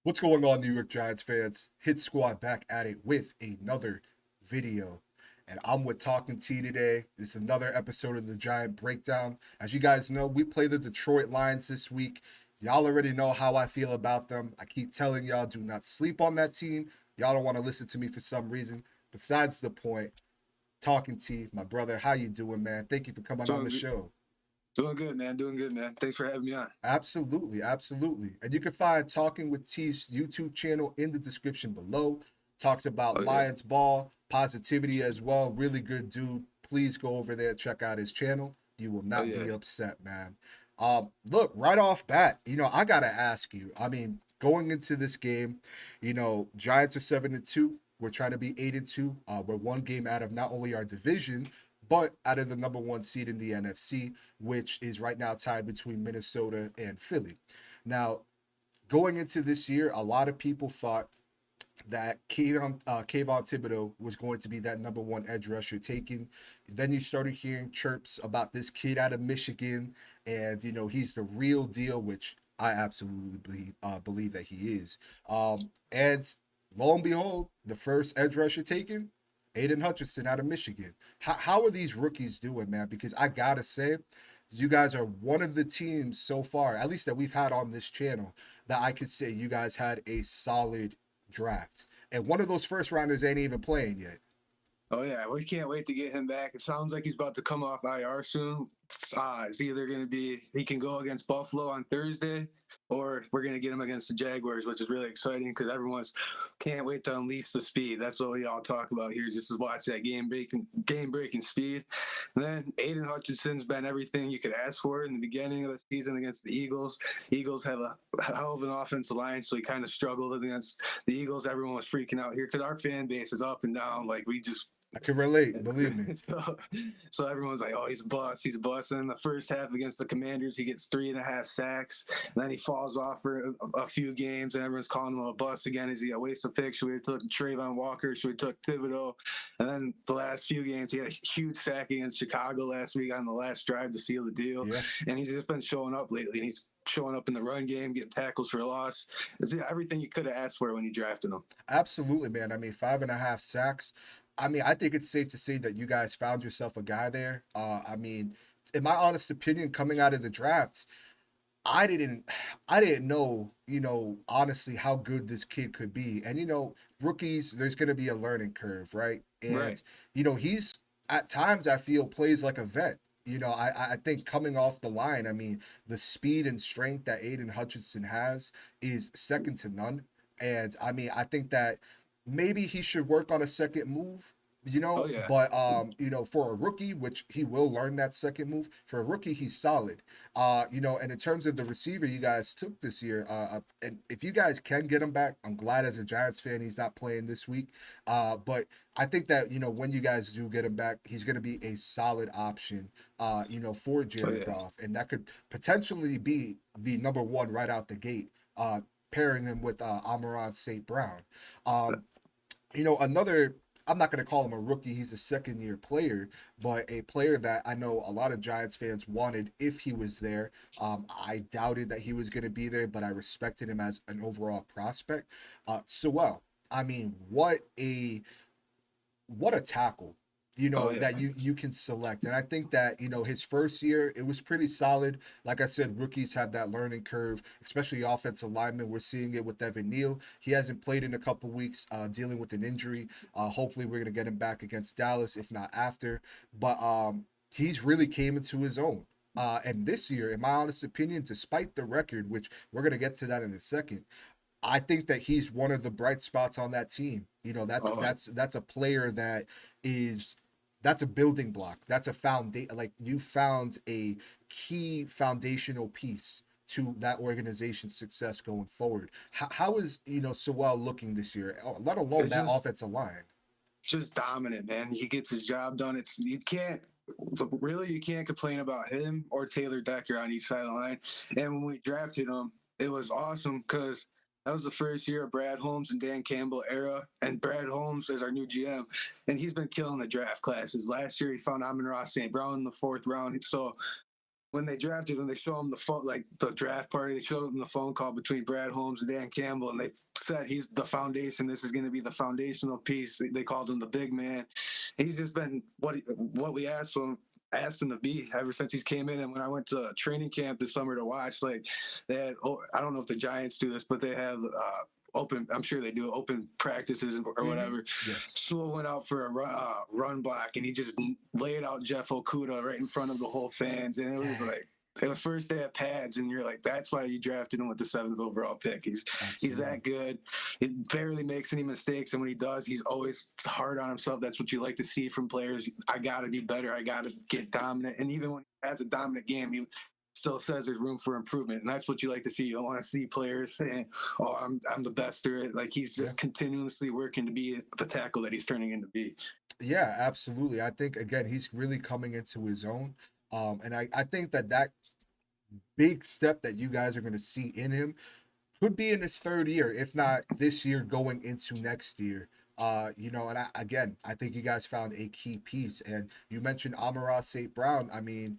What's going on, New York Giants fans? Hit Squad back at it with another video. And I'm with Talking T today. This is another episode of the Giant Breakdown. As you guys know, we play the Detroit Lions this week. Y'all already know how I feel about them. I keep telling y'all, do not sleep on that team. Y'all don't want to listen to me for some reason. Besides the point, Talking T, my brother, how you doing, man? Thank you for coming on the Doing show. doing good, man. Doing good, man. Thanks for having me on. Absolutely, absolutely. And you can find Talking with T's YouTube channel in the description below. Talks about Oh yeah. Lions ball, positivity as well. Really good dude. Please go over there, check out his channel. You will Oh not yeah. be upset, man. Look, right off bat, I gotta ask you. I mean, going into this game, Giants are 7-2. We're trying to be 8-2. We're one game out of not only our division, but out of the number one seed in the NFC, which is right now tied between Minnesota and Philly. Now, going into this year, a lot of people thought that Kayvon Thibodeau was going to be that number one edge rusher taken. Then you started hearing chirps about this kid out of Michigan, and he's the real deal, which I absolutely believe that he is. And lo and behold, the first edge rusher taken, Aiden Hutchinson out of Michigan. How are these rookies doing, man? Because I gotta say, you guys are one of the teams so far, at least that we've had on this channel, that I could say you guys had a solid draft. And one of those first rounders ain't even playing yet. Oh yeah. We can't wait to get him back. It sounds like he's about to come off IR soon. It's either going to be he can go against Buffalo on Thursday, or we're going to get him against the Jaguars, which is really exciting because everyone's can't wait to unleash the speed. That's what we all talk about here. Just to watch that game breaking speed. And then Aiden Hutchinson's been everything you could ask for in the beginning of the season against the Eagles. Eagles have a hell of an offensive line, so he kind of struggled against the Eagles. Everyone was freaking out here because our fan base is up and down. Like we just I can relate, believe me. so everyone's like, "Oh, he's a bust. He's a bust." And in the first half against the Commanders, he gets 3.5 sacks. And then he falls off for a few games, and everyone's calling him a bust again. Is he a waste of picks? Should we have took Trayvon Walker? Should we took Thibodeau? And then the last few games, he had a huge sack against Chicago last week on the last drive to seal the deal. Yeah, And he's just been showing up lately, and he's showing up in the run game, getting tackles for loss. It's everything you could have asked for when you drafted him. absolutely, man. I mean, 5.5 sacks. I mean, I think it's safe to say that you guys found yourself a guy there. I mean, in my honest opinion, coming out of the draft, I didn't I didn't know, honestly how good this kid could be. And rookies, there's gonna be a learning curve, right? Right. And he's at times I feel plays like a vet. I think coming off the line, I mean, the speed and strength that Aiden Hutchinson has is second to none. And I mean, I think that maybe he should work on a second move, Oh yeah. but for a rookie, which he will learn that second move, for a rookie, he's solid. And in terms of the receiver you guys took this year, and if you guys can get him back, I'm glad as a Giants fan he's not playing this week. But I think that when you guys do get him back, he's going to be a solid option. For Oh Jared yeah. Goff, and that could potentially be the number one right out the gate. Pairing him with Amaron St. Brown. Um, Another, I'm not going to call him a rookie. He's a second year player, but a player that I know a lot of Giants fans wanted if he was there. I doubted that he was going to be there, but I respected him as an overall prospect. Well, I mean, what a tackle, Oh yeah. that you can select. And I think that his first year it was pretty solid. Like I said, rookies have that learning curve, especially offensive linemen. We're seeing it with Evan Neal. He hasn't played in a couple weeks, dealing with an injury. Hopefully we're gonna get him back against Dallas, if not after. But he's really came into his own. And this year, in my honest opinion, despite the record, which we're gonna get to that in a second, I think that he's one of the bright spots on that team. That's Oh, that's a player that is that's a building block. That's a foundation. Like you found a key foundational piece to that organization's success going forward. How is Sewell looking this year? Let alone it's that just offensive line. just dominant, man. He gets his job done. It's you can't complain about him or Taylor Decker on each side of the line. And when we drafted him, it was awesome because that was the first year of Brad Holmes and Dan Campbell era, and Brad Holmes is our new GM, and he's been killing the draft classes. Last year, he found Amon Ross St. Brown in the fourth round. So when they drafted him, they show him the phone, like the draft party. They showed him the phone call between Brad Holmes and Dan Campbell, and they said he's the foundation. This is going to be the foundational piece. They called him the big man. He's just been what we asked him to be ever since he's came in. And when I went to training camp this summer to watch, like they had, I don't know if the Giants do this, but they have open. I'm sure they do open practices or Mm-hmm. whatever. Yes. Sewell went out for a run block, and he just laid out Jeff Okuda right in front of the whole fans, and it was Dang. like. The first day at pads, and you're like, that's why you drafted him with the 7th overall pick. He's Absolutely. that good. He barely makes any mistakes, and when he does, he's always hard on himself. That's what you like to see from players. I got to be better. I got to get dominant. And even when he has a dominant game, he still says there's room for improvement, and that's what you like to see. You don't want to see players saying, "Oh, I'm the best," or like he's Yeah. just continuously working to be the tackle that he's turning into be. Yeah, absolutely. I think again he's really coming into his own. And I think that big step that you guys are going to see in him could be in his third year, if not this year going into next year. And again, I think you guys found a key piece. And you mentioned Amara St. Brown. I mean,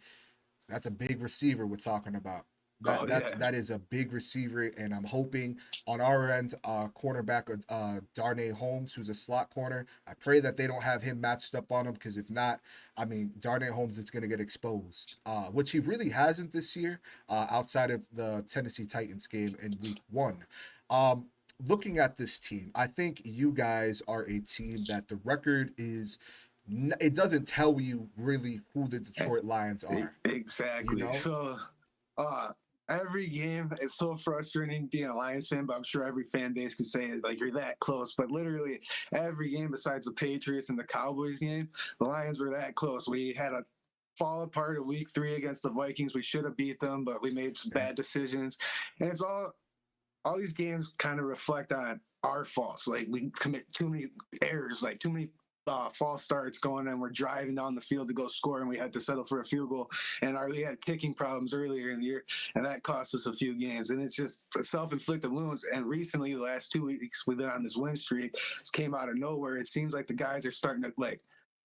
that's a big receiver we're talking about. Oh yeah, That is a big receiver, and I'm hoping on our end, cornerback Darnay Holmes, who's a slot corner. I pray that they don't have him matched up on him, because if not, I mean Darnay Holmes is going to get exposed, which he really hasn't this year, outside of the Tennessee Titans game in Week 1. Um, Looking at this team, I think you guys are a team that the record is. It doesn't tell you really who the Detroit Lions are. You exactly. know? So uh, every game, it's so frustrating being a Lions fan, but I'm sure every fan base could say it, like you're that close. But literally every game besides the Patriots and the Cowboys game, the Lions were that close. We had a fall apart in week 3 against the Vikings. We should have beat them, but we made some Yeah. bad decisions. And it's all these games kind of reflect on our faults. Like we commit too many errors, like too many false starts going, and we're driving down the field to go score, and we had to settle for a field goal. And we had kicking problems earlier in the year, and that cost us a few games. And it's just self-inflicted wounds. And recently, the last 2 weeks, we've been on this win streak. It came out of nowhere. It seems like the guys are starting to like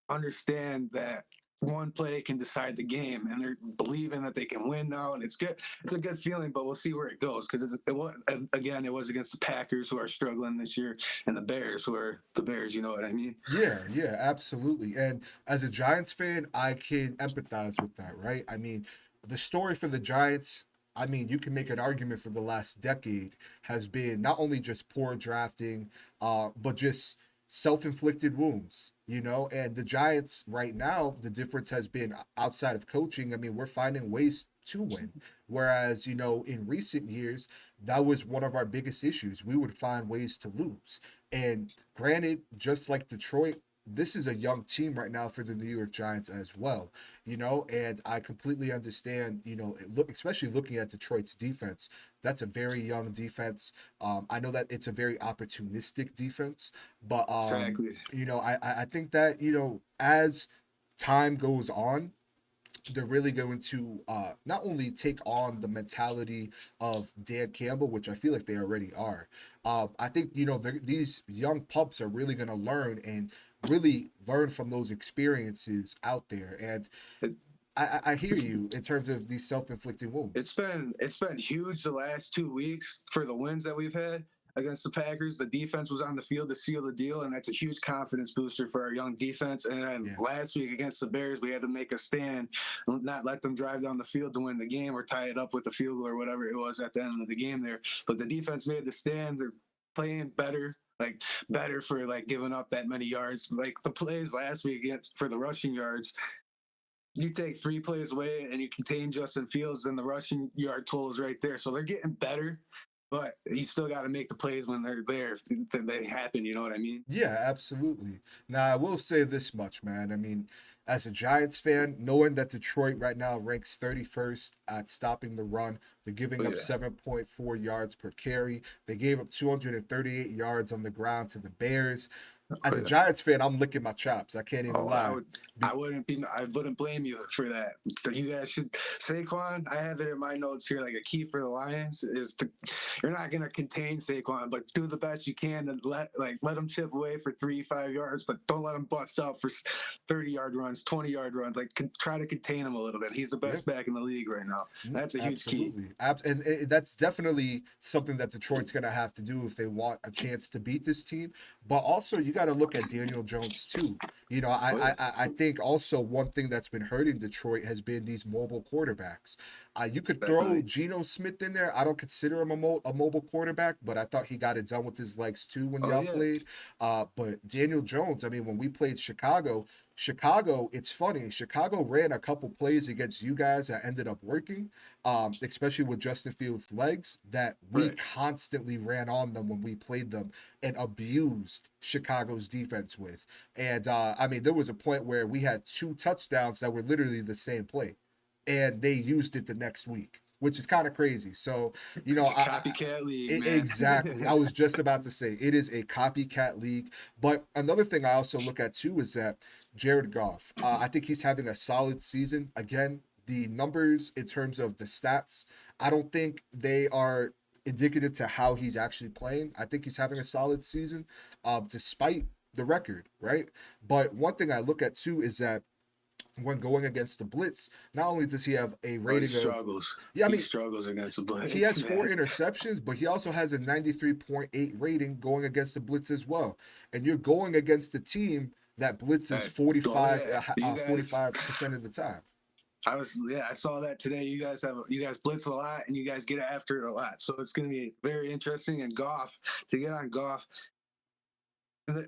understand that one play can decide the game, and they're believing that they can win now, and it's good. It's a good feeling, but we'll see where it goes, because it was against the Packers, who are struggling this year, and the Bears, who are the Bears. You know what I mean? Yeah, yeah, absolutely. And as a Giants fan, I can empathize with that, right? I mean, the story for the Giants, I mean, you can make an argument for the last decade has been not only just poor drafting, but just self-inflicted wounds, And the Giants right now, the difference has been outside of coaching. I mean, we're finding ways to win. Whereas, in recent years, that was one of our biggest issues. We would find ways to lose. And granted, just like Detroit, this is a young team right now for the New York Giants as well, and I completely understand, especially looking at Detroit's defense. That's a very young defense. I know that it's a very opportunistic defense, but Exactly. I think that, as time goes on, they're really going to not only take on the mentality of Dan Campbell, which I feel like they already are. I think these young pups are really going to learn and really learn from those experiences out there. And It, I hear you in terms of these self-inflicted wounds. it's been huge the last 2 weeks for the wins that we've had against the Packers. The defense was on the field to seal the deal, and that's a huge confidence booster for our young defense. And then Yeah, last week against the Bears, we had to make a stand, not let them drive down the field to win the game or tie it up with a field goal or whatever it was at the end of the game there. But the defense made the stand. They're playing better. Like better for like giving up that many yards. Like the plays last week against for the rushing yards, you take 3 plays away and you contain Justin Fields, and the rushing yard total is right there. So they're getting better, but you still got to make the plays when they're there. They happen. You know what I mean? yeah, absolutely. Now, I will say this much, man. I mean, as a Giants fan, knowing that Detroit right now ranks 31st at stopping the run, they're Oh giving up yeah, 7.4 yards per carry. They gave up 238 yards on the ground to the Bears. as a Giants fan, I'm licking my chops. I can't even Oh, lie. I Be- wouldn't be, I wouldn't blame you for that. So you guys should, Saquon, I have it in my notes here, like a key for the Lions is to, you're not going to contain Saquon, but do the best you can to let him chip away for 3, 5 yards, but don't let him bust out for 30-yard runs, 20-yard runs. Like try to contain him a little bit. He's the yeah. best back in the league right now. That's a huge key. Absolutely. And that's definitely something that Detroit's going to have to do if they want a chance to beat this team. But also, you got to look at Daniel Jones, too. You know, Oh yeah, I think also one thing that's been hurting Detroit has been these mobile quarterbacks. You could throw definitely. Geno Smith in there. I don't consider him a mobile quarterback, but I thought he got it done with his legs, too, when Oh y'all yeah, played. But Daniel Jones, I mean, when we played Chicago, it's funny. Chicago ran a couple plays against you guys that ended up working, especially with Justin Fields' legs, that we right. constantly ran on them when we played them and abused Chicago's defense with. And I mean, there was a point where we had two touchdowns that were literally the same play, and they used it the next week, which is kind of crazy. So, you know, It's a copycat league, man. exactly. I was just about to say it is a copycat league. But another thing I also look at too is that Jared Goff. I think he's having a solid season. Again, the numbers in terms of the stats, I don't think they are indicative to how he's actually playing. I think he's having a solid season, despite the record, right? But one thing I look at too is that when going against the blitz, not only does he have a Oh, he rating of, struggles. yeah, I He mean, struggles against the he blitz, has four man. interceptions, but he also has a 93.8 rating going against the blitz as well. And you're going against the team that blitzes Uh, oh yeah, you guys. 45% of the time. I saw that today. You guys blitz a lot and you guys get after it a lot. So it's going to be very interesting. And Goff, to get on Goff,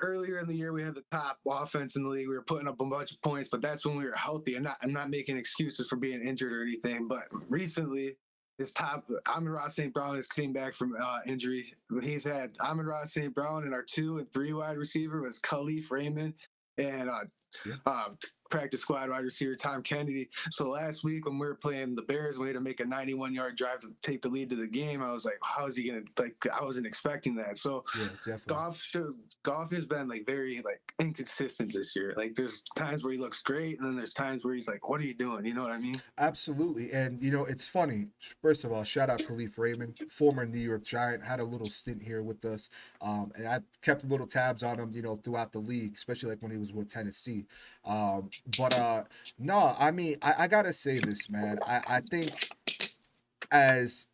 earlier in the year we had the top offense in the league. We were putting up a bunch of points, but that's when we were healthy. I'm not making excuses for being injured or anything. But recently, his top Amon-Ra St. Brown has came back from injury. He's had Amon-Ra St. Brown, and our 2 and 3 wide receiver was Khalif Raymond and Yeah. uh, practice squad wide receiver Tom Kennedy. So last week when we were playing the Bears, we had to make a 91-yard drive to take the lead to the game. I was like, how is he gonna I wasn't expecting that. So Yeah, definitely. Goff should Goff has been very inconsistent this year. Like there's times where he looks great, and then there's times where he's like, "What are you doing?" You know what I mean? Absolutely. And, you know, it's funny. First of all, shout out Khalif Raymond, former New York Giant, had a little stint here with us. And I kept little tabs on him, you know, throughout the league, especially like when he was with Tennessee. But no, I mean, I got to say this, man. I think as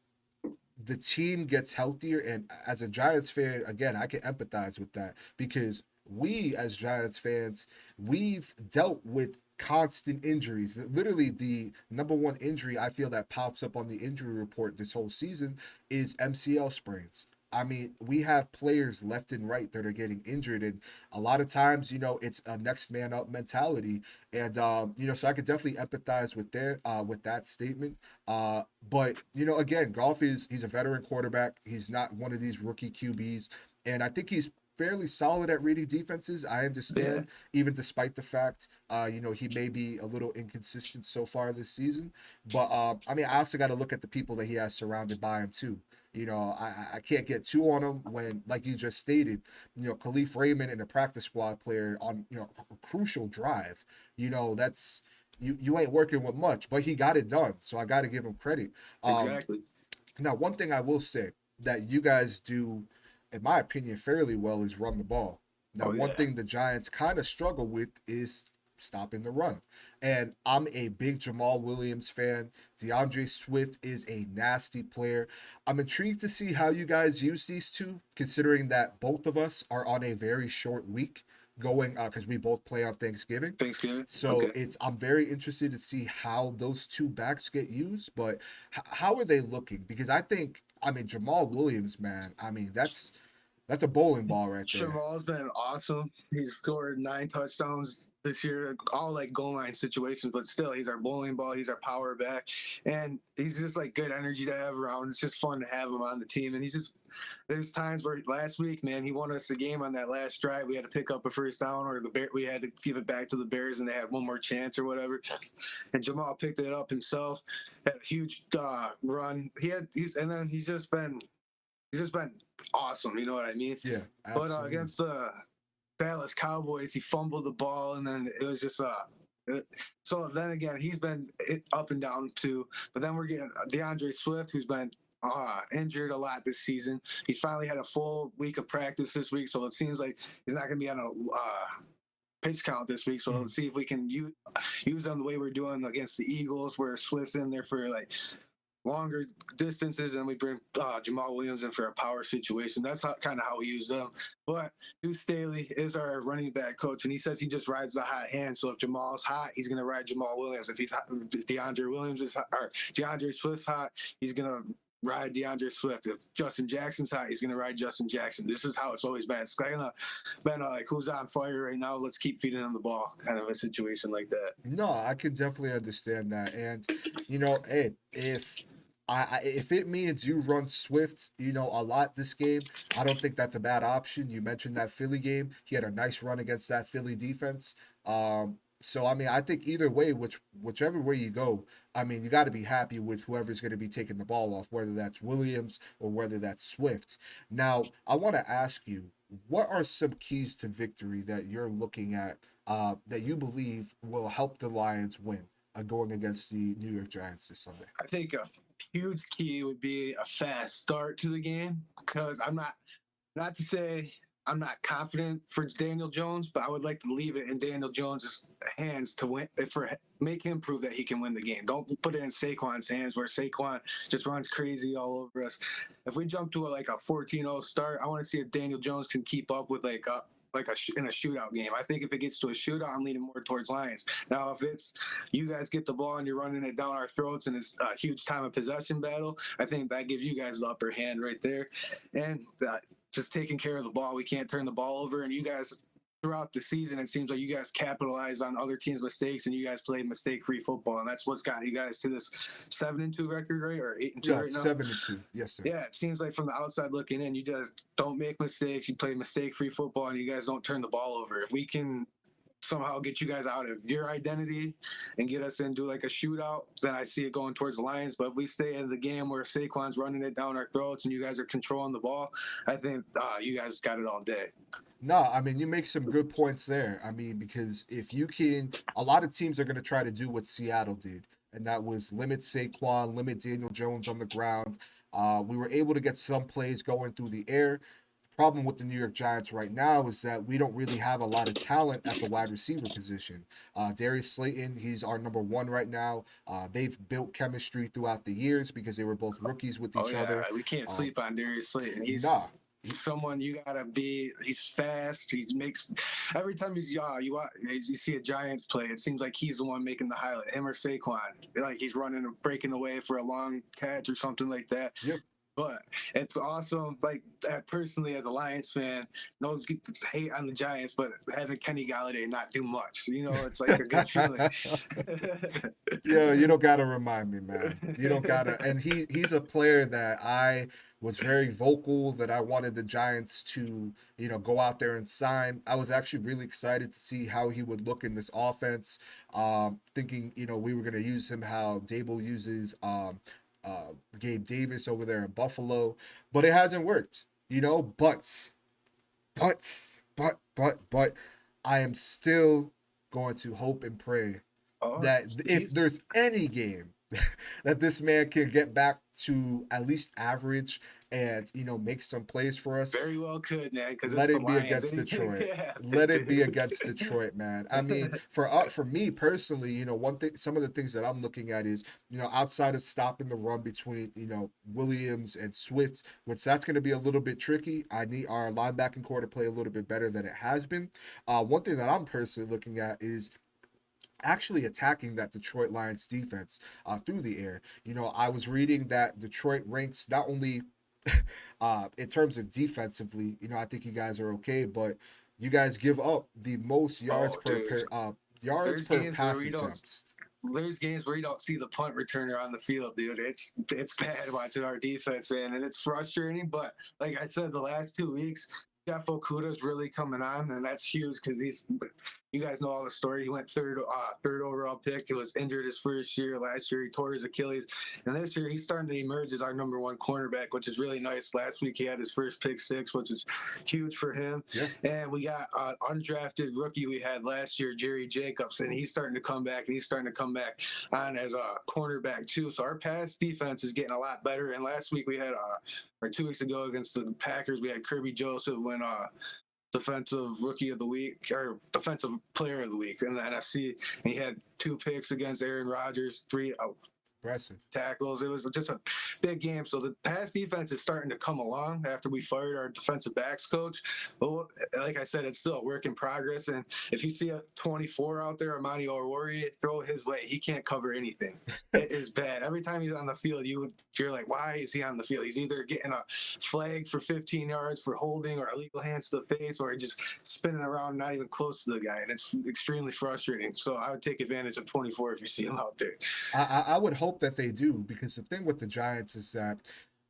the team gets healthier, and as a Giants fan, again, I can empathize with that because we as Giants fans, we've dealt with constant injuries. Literally, the number one injury I feel that pops up on the injury report this whole season is MCL sprains. I mean, we have players left and right that are getting injured, and a lot of times, you know, it's a next man up mentality, and you know, so I could definitely empathize with that statement. But you know, again, Golf is he's a veteran quarterback. He's not one of these rookie QBs, and I think he's fairly solid at reading defenses. I Yeah, understand, even despite the fact, you know, he may be a little inconsistent so far this season. But I mean, I also got to look at the people that he has surrounded by him too. You know, I can't get too on him when, like you just stated, you know, Khalif Raymond and a practice squad player on, you know, a crucial drive. You know, that's you ain't working with much, but he got it done. So I got to give him credit. Um, exactly. Now, one thing I will say that you guys do, in my opinion, fairly well is run the ball. Now, Oh one yeah, thing the Giants kind of struggle with is stopping the run. And I'm a big Jamal Williams fan. DeAndre Swift is a nasty player. I'm intrigued to see how you guys use these two, considering that both of us are on a very short week going because we both play on Thanksgiving. Thanksgiving. So Okay. I'm very interested to see how those two backs get used, but how are they looking? Because I mean Jamal Williams, man, I mean that's a bowling ball right there. Jamal's been awesome. He's scored 9 touchdowns this year, all goal line situations, but still, he's our bowling ball. He's our power back, and he's just good energy to have around. It's just fun to have him on the team, and he's just. There's times where last week, man, he won us the game on that last drive. We had to pick up a first down, or we had to give it back to the Bears, and they had one more chance or whatever. And Jamal picked it up himself, had a huge run. He's just been awesome. You know what I mean? Yeah, But absolutely. Dallas Cowboys, he fumbled the ball, and then it was just so then again, he's been up and down too. But then we're getting DeAndre Swift, who's been injured a lot this season. He's finally had a full week of practice this week, so it seems like he's not going to be on a pitch count this week. So Mhm. let's see if we can use them the way we're doing against the Eagles, where Swift's in there for like longer distances, and we bring Jamal Williams in for a power situation. That's kind of how we use them. But Deuce Staley is our running back coach, and he says he just rides the hot hand. So if Jamal's hot, he's going to ride Jamal Williams. If he's hot, if DeAndre Williams is hot, or DeAndre Swift's hot, he's going to ride DeAndre Swift. If Justin Jackson's hot, he's going to ride Justin Jackson. This is how it's always been. It's kind of been like, who's on fire right now? Let's keep feeding him the ball, kind of a situation like that. No, I can definitely understand that. And hey, if it means you run Swift, a lot this game, I don't think that's a bad option. You mentioned that Philly game; he had a nice run against that Philly defense. So I mean, I think either way, whichever way you go, I mean, you got to be happy with whoever's going to be taking the ball off, whether that's Williams or whether that's Swift. Now, I want to ask you, what are some keys to victory that you're looking at that you believe will help the Lions win going against the New York Giants this Sunday? I think a huge key would be a fast start to the game, because I'm not to say I'm not confident for Daniel Jones, but I would like to leave it in Daniel Jones' hands to win, for make him prove that he can win the game. Don't put it in Saquon's hands, where Saquon just runs crazy all over us. If we jump to like a 14-0 start, I want to see if Daniel Jones can keep up with in a shootout game. I think if it gets to a shootout, I'm leaning more towards Lions. Now, if it's you guys get the ball and you're running it down our throats and it's a huge time of possession battle, I think that gives you guys the upper hand right there. And just taking care of the ball, we can't turn the ball over. And you guys, throughout the season, it seems like you guys capitalize on other teams' mistakes, and you guys play mistake-free football, and that's what's gotten you guys to this 7-2 record, right, or 8-2 Yeah, right now. 7-2. Yes, sir. Yeah, it seems like from the outside looking in, you just don't make mistakes. You play mistake-free football, and you guys don't turn the ball over. If we can somehow get you guys out of your identity and get us into like a shootout, then I see it going towards the Lions. But if we stay in the game where Saquon's running it down our throats and you guys are controlling the ball, I think you guys got it all day. No, I mean, you make some good points there. I mean, because if you can, a lot of teams are going to try to do what Seattle did, and that was limit Saquon, limit Daniel Jones on the ground. We were able to get some plays going through the air. The problem with the New York Giants right now is that we don't really have a lot of talent at the wide receiver position. Darius Slayton, he's our number one right now. They've built chemistry throughout the years because they were both rookies with Oh each yeah, other. we can't sleep on Darius Slayton. He's Nah, someone you gotta be. He's fast. He makes every time you see a Giants play, it seems like he's the one making the highlight. Him or Saquon, like he's running, breaking away for a long catch or something like that. yep. But it's awesome. Like personally, as a Lions fan, no hate on the Giants, but having Kenny Galladay not do much, it's like a good feeling. Yeah, you don't gotta remind me, man. You don't gotta. And he's a player that I was very vocal that I wanted the Giants to, go out there and sign. I was actually really excited to see how he would look in this offense. Thinking, we were gonna use him how Dable uses Gabe Davis over there in Buffalo, but it hasn't worked. But I am still going to hope and pray Oh, that if he's there's any game that this man can get back to at least average and make some plays for us, very well could, man, because let it's the it be Lions. against Anything Detroit. can happen, Let it be dude. against Detroit, man. I mean, for me personally, one thing, some of the things that I'm looking at is, outside of stopping the run between, Williams and Swift, which that's going to be a little bit tricky. I need our linebacking core to play a little bit better than it has been. One thing that I'm personally looking at is actually attacking that Detroit Lions defense through the air. I was reading that Detroit ranks not only in terms of defensively, I think you guys are okay, but you guys give up the most yards Oh, per, dude, per yards there's per games where pass we don't. attempts. There's games where you don't see the punt returner on the field, dude. It's bad watching our defense, man, and it's frustrating. But like I said, the last 2 weeks, Jeff Okuda's really coming on, and that's huge because you guys know all the story. He went third overall pick. He was injured his first year. Last year he tore his Achilles, and this year he's starting to emerge as our number one cornerback, which is really nice. Last week he had his first pick six, which is huge for him. Yeah. And we got an undrafted rookie we had last year, Jerry Jacobs, and he's starting to come back, and he's starting to come back on as a cornerback too. So our pass defense is getting a lot better. And last week we had or 2 weeks ago against the Packers, we had Kirby Joseph win defensive rookie of the week or defensive player of the week in the NFC. And he had 2 picks against Aaron Rodgers, three Impressive. tackles. It was just a big game. So the pass defense is starting to come along after we fired our defensive backs coach. But like I said, it's still a work in progress. And if you see a 24 out there, Amani Oruwariye, throw it his way. He can't cover anything. It is bad. Every time he's on the field, you're like, why is he on the field? He's either getting a flag for 15 yards for holding or illegal hands to the face, or just spinning around, not even close to the guy. And it's extremely frustrating. So I would take advantage of 24 if you see him out there. I would hope that they do, because the thing with the Giants is that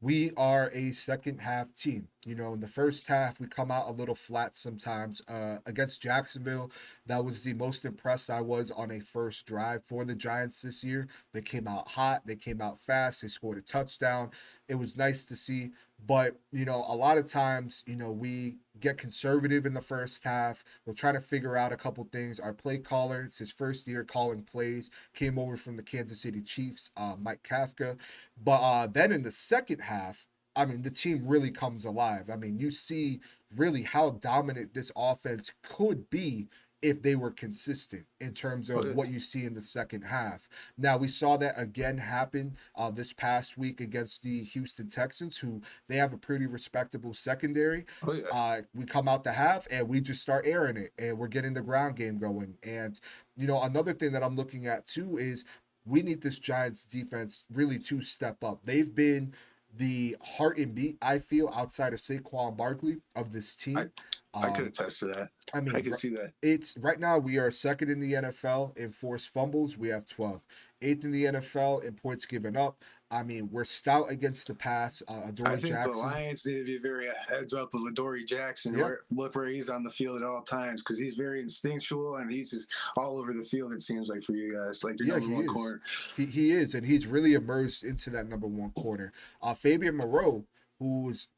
we are a second half team. In the first half, we come out a little flat sometimes. Against Jacksonville, that was the most impressed I was on a first drive for the Giants this year. They came out hot, they came out fast, they scored a touchdown. It was nice to see. But, a lot of times, we get conservative in the first half. We're trying to figure out a couple things. Our play caller, it's his first year calling plays, came over from the Kansas City Chiefs, Mike Kafka. But then in the second half, I mean, the team really comes alive. I mean, you see really how dominant this offense could be if they were consistent in terms of what you see in the second half. Now, we saw that again happen this past week against the Houston Texans, who they have a pretty respectable secondary. Oh, yeah. We come out the half and we just start airing it, and we're getting the ground game going. And, another thing that I'm looking at too is we need this Giants defense really to step up. They've been the heart and beat, I feel, outside of Saquon Barkley of this team. I could attest to that. I mean, I can see that. it's right now we are second in the NFL in forced fumbles. We have 12. Eighth in the NFL in points given up. I mean, we're stout against the pass. I Adoree think the Jackson. Lions need to be very heads up of Adoree Jackson. Yep. Look where he's on the field at all times, because he's very instinctual and he's just all over the field. It seems like for you guys, like your Yeah, number he one is. corner. He is, and he's really emerged into that number one corner. Fabian Moreau, who's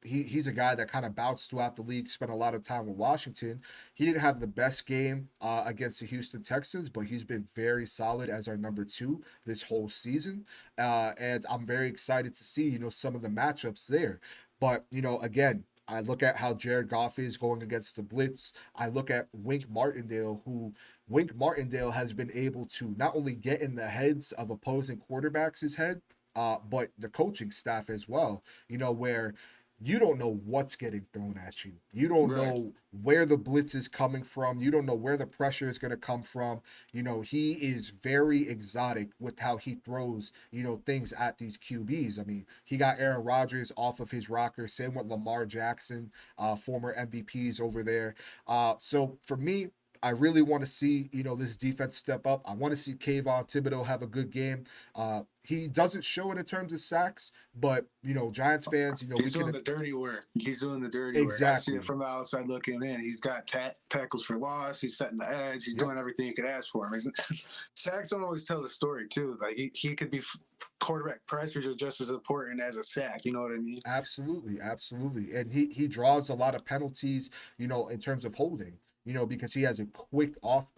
he's a guy that kind of bounced throughout the league, spent a lot of time with Washington. He didn't have the best game against the Houston Texans, but he's been very solid as our number two this whole season. And I'm very excited to see some of the matchups there. But again, I look at how Jared Goff is going against the blitz. I look at Wink Martindale, who Wink Martindale has been able to not only get in the heads of opposing quarterbacks' head, but the coaching staff as well. Where you don't know what's getting thrown at you. You don't Right. know where the blitz is coming from. You don't know where the pressure is going to come from. He is very exotic with how he throws, things at these QBs. I mean, he got Aaron Rodgers off of his rocker. Same with Lamar Jackson, former MVPs over there. So for me, I really want to see, this defense step up. I want to see Kayvon Thibodeau have a good game. He doesn't show it in terms of sacks, but Giants fans, we He's doing can the dirty work. He's doing the dirty work. I see exactly. it from the outside looking in. He's got tackles for loss. He's setting the edge. He's Yep. doing everything you could ask for him. Sacks don't always tell the story too. Like he could be quarterback pressures are just as important as a sack. You know what I mean? Absolutely, absolutely. And he draws a lot of penalties, in terms of holding. Because he has a quick off.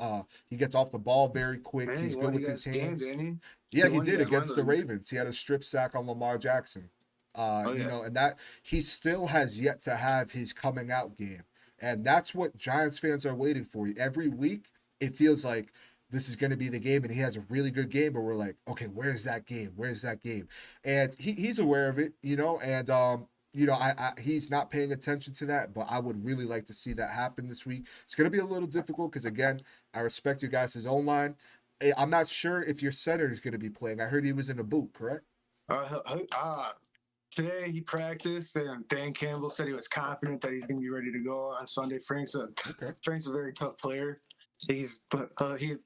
He gets off the ball very quick. Man, He's good with his hands. Didn't he? Yeah, he won you did guys one against of the those. Ravens. He had a strip sack on Lamar Jackson. Oh yeah. And that he still has yet to have his coming out game. And that's what Giants fans are waiting for. Every week, it feels like this is going to be the game, and he has a really good game, but we're like, okay, where's that game? Where's that game? And he's aware of it, and he's not paying attention to that, but I would really like to see that happen this week. It's going to be a little difficult because, again, I respect you guys' own line. I'm not sure if your center is going to be playing. I heard he was in a boot, correct? Today he practiced, and Dan Campbell said he was confident that he's going to be ready to go on Sunday. Okay. Frank's a very tough player. He's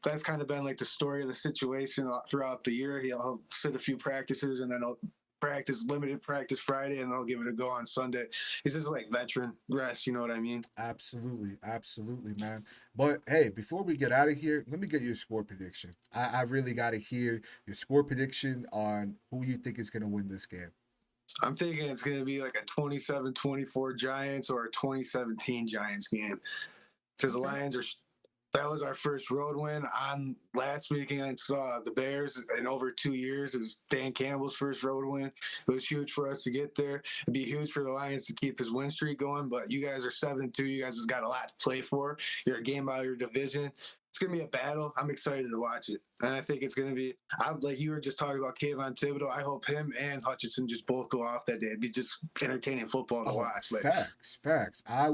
that's kind of been like the story of the situation throughout the year. He'll sit a few practices and then he'll practice, limited practice Friday, and they'll give it a go on Sunday. He's just like veteran rest, you know what I mean? Absolutely, absolutely, man. But hey, before we get out of here, let me get your score prediction. I really got to hear your score prediction on who you think is going to win this game. I'm thinking it's going to be like a 27-24 Giants or a 2017 Giants game because the Okay. Lions are. That was our first road win on last week against the Bears in over 2 years. It was Dan Campbell's first road win. It was huge for us to get there. It'd be huge for the Lions to keep this win streak going. But you guys are 7-2. You guys have got a lot to play for. You're a game out of your division. It's gonna be a battle. I'm excited to watch it, and I think it's gonna be. I'm like you were just talking about Kayvon Thibodeau. I hope him and Hutchinson just both go off that day. It'd be just entertaining football to Oh, watch. Like facts, facts. I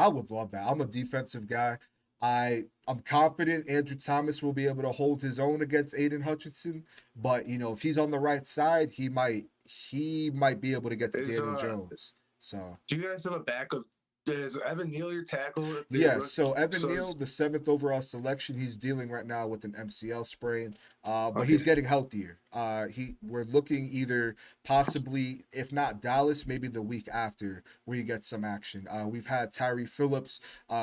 would love that. I'm a defensive guy. I'm confident Andrew Thomas will be able to hold his own against Aiden Hutchinson, but if he's on the right side, he might be able to get to is Daniel Jones. So do you guys have a backup? Is Evan Neal your tackle? yeah, so Evan So Neal, the seventh overall selection, he's dealing right now with an MCL sprain, but okay, he's getting healthier. We're looking either possibly, if not Dallas, maybe the week after where he gets some action. We've had Tyree Phillips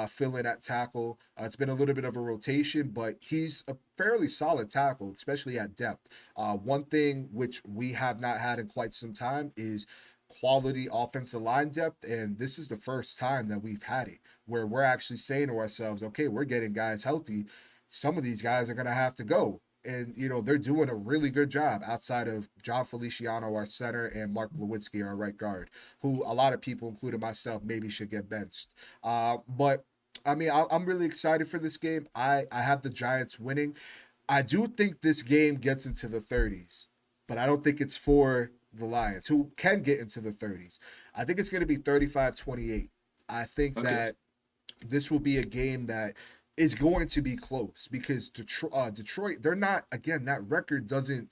fill in at tackle. It's been a little bit of a rotation, but he's a fairly solid tackle, especially at depth. One thing which we have not had in quite some time is quality offensive line depth, and this is the first time that we've had it where we're actually saying to ourselves, okay, we're getting guys healthy. Some of these guys are going to have to go. And, they're doing a really good job outside of John Feliciano, our center, and Mark Lewinsky, our right guard, who a lot of people, including myself, maybe should get benched. But, I mean, I'm really excited for this game. I have the Giants winning. I do think this game gets into the 30s, but I don't think it's for the Lions, who can get into the 30s. I think it's going to be 35-28. I think okay, that this will be a game that is going to be close because Detroit, they're not, again, that record doesn't,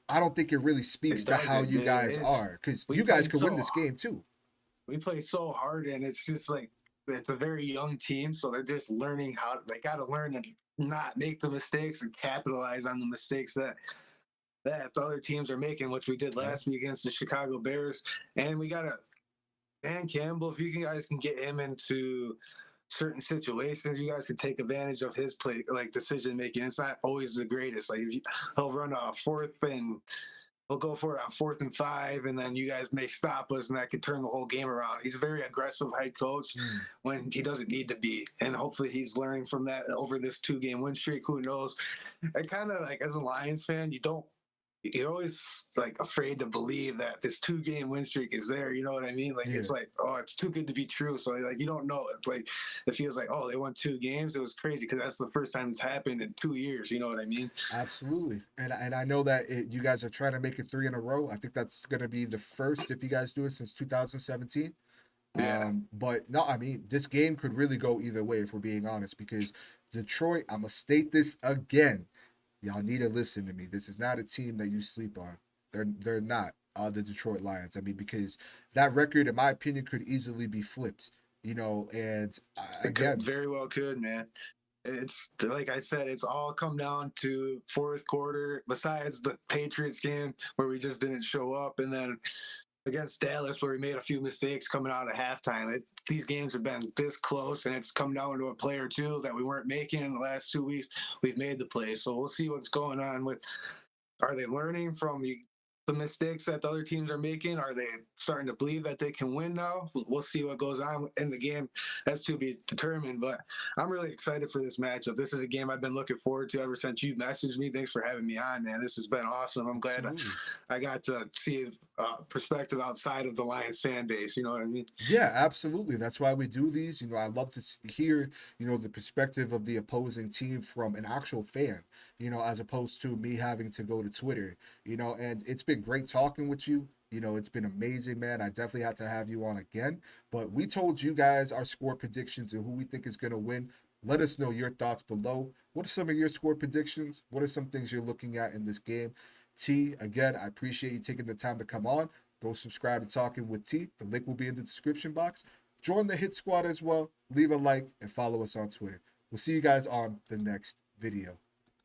I don't think it really speaks it to how doesn't. you guys It's are because we you guys played could win so this game too. we play so hard, and it's just like it's a very young team, so they're just learning how they got to learn to not make the mistakes and capitalize on the mistakes that the other teams are making, which we did Yeah. last week against the Chicago Bears. And we got to Dan Campbell, if guys can get him into certain situations, you guys can take advantage of his play, like decision making. It's not always the greatest. Like he'll run a fourth and he'll go for it on 4th and 5, and then you guys may stop us, and that could turn the whole game around. He's a very aggressive head coach Mm. when he doesn't need to be, and hopefully he's learning from that over this 2-game win streak. Who knows? I kind of like as a Lions fan, you're always like afraid to believe that this 2-game win streak is there. You know what I mean? Like Yeah. it's like, oh, it's too good to be true. So like you don't know. It's like it feels like, oh, they won 2 games. It was crazy because that's the first time it's happened in 2 years. You know what I mean? Absolutely, and I know that you guys are trying to make it three in a row. I think that's going to be the first if you guys do it since 2017. Yeah. But no, I mean, this game could really go either way if we're being honest, because Detroit, I'm gonna state this again. Y'all need to listen to me. This is not a team that you sleep on. They're not the Detroit Lions. I mean, because that record, in my opinion, could easily be flipped. And It could again, very well could, man. It's like I said, it's all come down to fourth quarter. Besides the Patriots game where we just didn't show up, and then against Dallas where we made a few mistakes coming out of halftime. These games have been this close, and it's come down to a play or two that we weren't making in the last 2 weeks. We've made the play, so we'll see what's going on with. Are they learning from the mistakes that the other teams are making? Are they starting to believe that they can win now? We'll see what goes on in the game. That's to be determined. But I'm really excited for this matchup. This is a game I've been looking forward to ever since you messaged me. Thanks for having me on, man. This has been awesome. I'm glad absolutely. I got to see a perspective outside of the Lions fan base. You know what I mean? Yeah, absolutely. That's why we do these. I love to hear, the perspective of the opposing team from an actual fan, as opposed to me having to go to Twitter, and it's been great talking with you. It's been amazing, man. I definitely had to have you on again. But we told you guys our score predictions and who we think is going to win. Let us know your thoughts below. What are some of your score predictions? What are some things you're looking at in this game? T, again, I appreciate you taking the time to come on. Go subscribe to Talking with T. The link will be in the description box. Join the Hit Squad as well. Leave a like and follow us on Twitter. We'll see you guys on the next video.